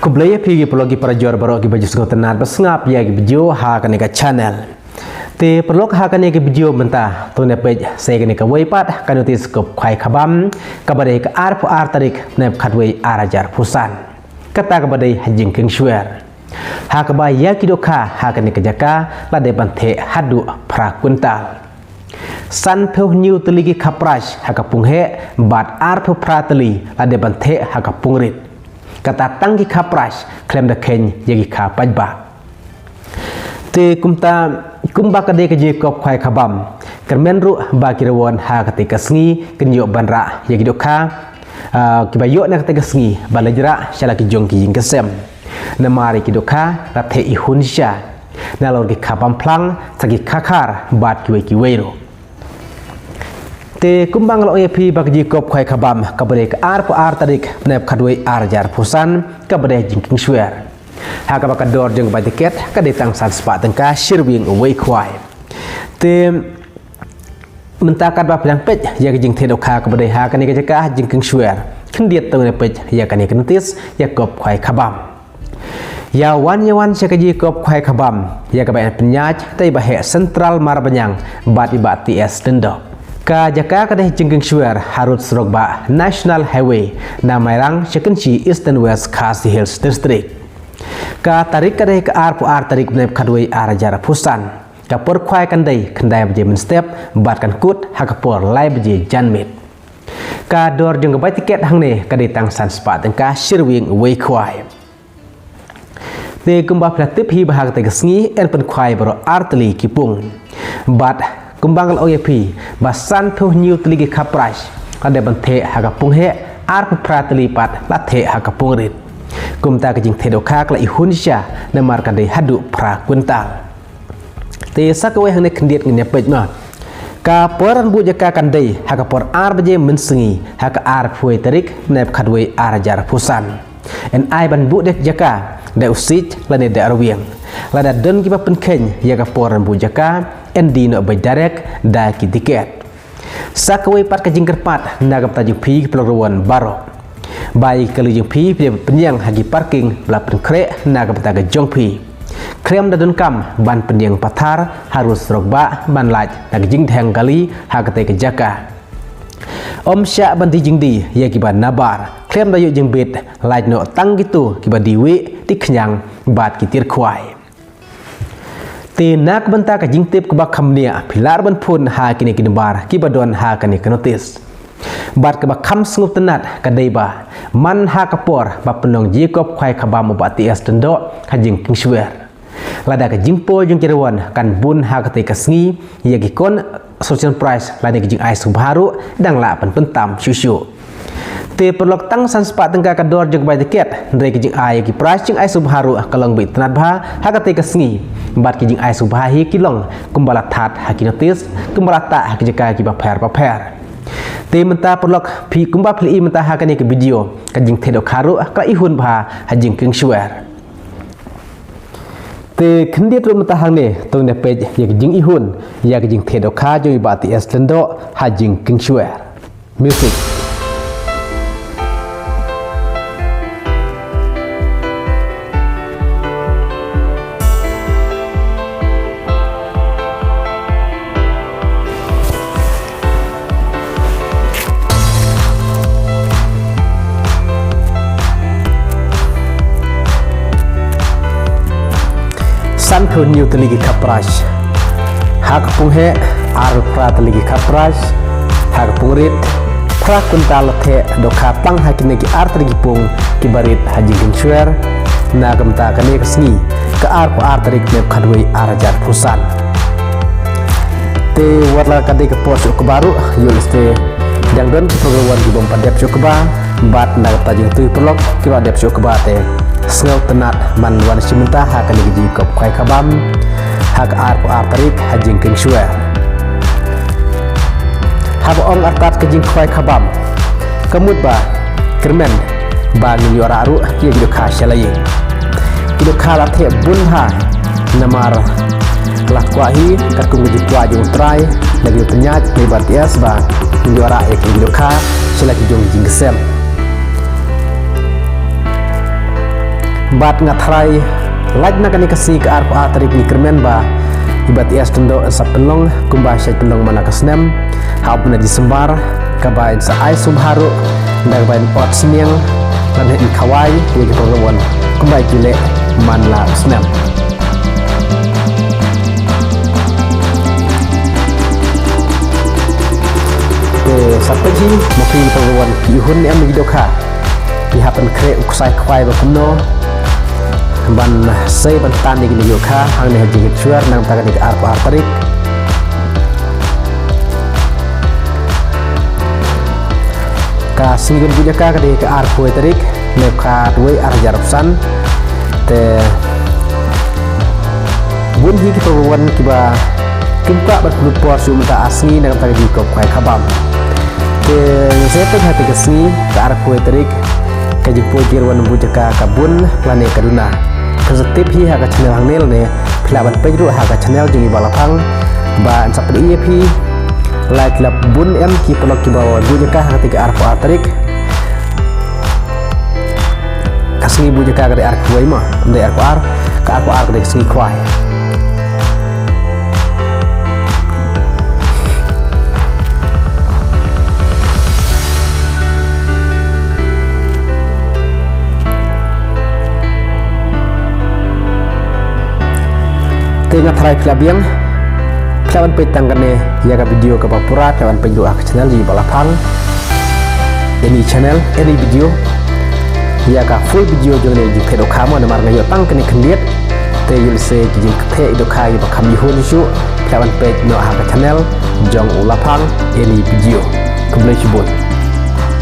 Kublaya pergi pelogi para juara baru bagi baju sekolah tenar bersengap ya bagi video hakan ke channel. Te perlu hakan ke video mentah tu ne page saya kini ke waypat kan utis ke khai khabam kabadai ke ar tarik ne khatway arajar pusan. Kata kabadai hajing king swear. Hakaba ya kidoka hakan ke jaka lade bante hadu pra kuntal. San peu new teligi kaprash hakapung he bat ar peu prateli lade bante hakapung rit. Kata tangki kaprash klaim da ken yagi ka pajba. Te kumba kade ke jekop khwai khabam kermenru ba kirawon ha kate kasngi kenyo banra yagi dokha kibayo na kate kasngi balajra shala ki jong ki jing kesem namari ki dokha rathe ihunsha nalor ki khabam plang sagi khakar bat ki weiro te kumbang lo epi bak jekop khwai khabam kabare ka ar tarik nep khadwei arjar pusan kabare jingking swear haka baka dor jeng ba tiket ka detang san spa tengka shirwing away kwai te mentakat ba plang pej ya jing the dokha ka bade ha ka ni ka jaka jing king swear khendiet tong ne pej ya ka ni ka notis ya kop khwai khabam ya wan se ka ji kop khwai khabam ya ka ba penyaj tai ba he central marbanyang bat iba ts tendo ka jaka ka de jing king swear harut srogba national highway na mairang sekenci eastern west khasi hills district ka tarik kadai ke ar tarik benep kadwei arajar pusan ka por khwai kandai khandai bje men step bat kan kut hakapor lai bje janmit ka dor jeng bai tiket hangne kadai tang san spa tengka shirwing wei khwai te kumba pratip hi bahag te sngi en pen khwai bro artli kipung bat kumbang OAP basan thu new tli khaprash kadai banthe hakapung he ar pratli pat la the hakapung rit kumta ke jing thedo khak la ihunsha namar kan dei hadu pra kuntal te sakwe hang ne khndiet ngne pej ma ka poran bu jaka kan dei hakapor ar baje mensengi hak ar phoi tarik nep khadwei arajar pusan en ai ban bu dek jaka da usit la ne da arwieng la da don ki pen ken ya ka poran bu jaka en di no bay direct da ki tiket sakwe pat ka jing kerpat nagap ta jing phi plogron baro baik kalau jeng pi penyang hagi parking belapun kre naga betaga jong pi krem dadun kam ban penyang pathar harus rogba ban laj naga jing thang kali hagate ke jaka om sya ban di jing di ya kiban nabar krem dayu jeng bit laj no tang gitu kiban diwi tiknyang bat kitir khwai te nak banta ka jing tip kubak khamnia pilar ban phun ha kini bar kibadon ha kani notis bat ke bakam sengup tenat kadai ba man ha kapor ba penong jikop khwai khabam ba ts tendo hajing king swear lada ka jingpo jing kirwan kan bun ha kate kasngi ya gi kon social price lada ki jing ai subharu dang la pan pentam syusyu te perlok tang san spa tengka ka dor jing bai tiket ndai ki jing ai ki price jing ai subharu kalong bi tenat ba ha kate kasngi bat ki jing ai subhahi kilong kumbala that hakinotis kumbala ta hakijaka ki ba pher te menta perlok pi kumba pli menta hakani ke video kajing thedo kharu ka ihun bha hajing king swear te khndiet rum ta hangne tong ne page ye jing ihun ya jing thedo kha joi ba ti eslendo hajing king swear music san thu new teligi kaprash hak pung he ar prat teligi kaprash hak pung rit pra kuntal the dokha pang hakine ki ar teligi pung ki barit haji ginshwer nagam ta kane kasni ka ar tarik ne khadwei arajar pusan te warla kade ke pos ko baru yulste jang don ki program ki bom padep chokba bat nag ta jing tu pelok ki ba dep chokba te sngau tenat man wan simenta hakani ji kop khwai khabam hak ar tarik hajing king swear hab ong artat ke jing khwai khabam kamut ba kermen ba ni yora aru ki gi kha shalai ki kha la the bun ha namar lakwa hi katung ji twa jung trai lagi penyaj lebat yes ba yora ek gi kha shalai jong jing sem bat ngatrai like na kani kasi ka arpo atarik ni kermen ba ibat ias tendo sa pelong kumba syai pelong mana kasnem hab na disembar kabain sa ai subharu nagabain pot sniang lan hen kawai ye ke pengawon kumba jile manla snem sampai ji makin pengawon ihun em hidoka dihapan kre uksai kwai bakumno ban sei ban tan ni yoka hang ne jigit chuar nang taga dik arpa arparik ka singun punya ka dik arpo tarik ne ka duai arjarapsan te bun hi pengawon kiba kimpa berpelut por sumta asni nang taga dik kwai khabam ke saya pun hati kesini ke arah kue terik ke jumpo jirwan bujaka kabun lane kaduna kesetip hi haga channel hangnel ne pelaban pejru haga channel jungi balapang ba seperti EP like lap bun em ki pelok ki bawa bujaka hati ke arah terik kasih bujaka ke arah kue mah dari arah ke arah ke sini kuai tengah try kelabiang kelawan petangane ya ka video ka papura kelawan penju ak channel di balapang ini channel ini video ya ka full video jong ne di pedo kamo na marga yo tang kene kendiet te yul se jing kpe do kai ba kam yihun shu kelawan pej no ha ka channel jong ulapang ini video kumle chibun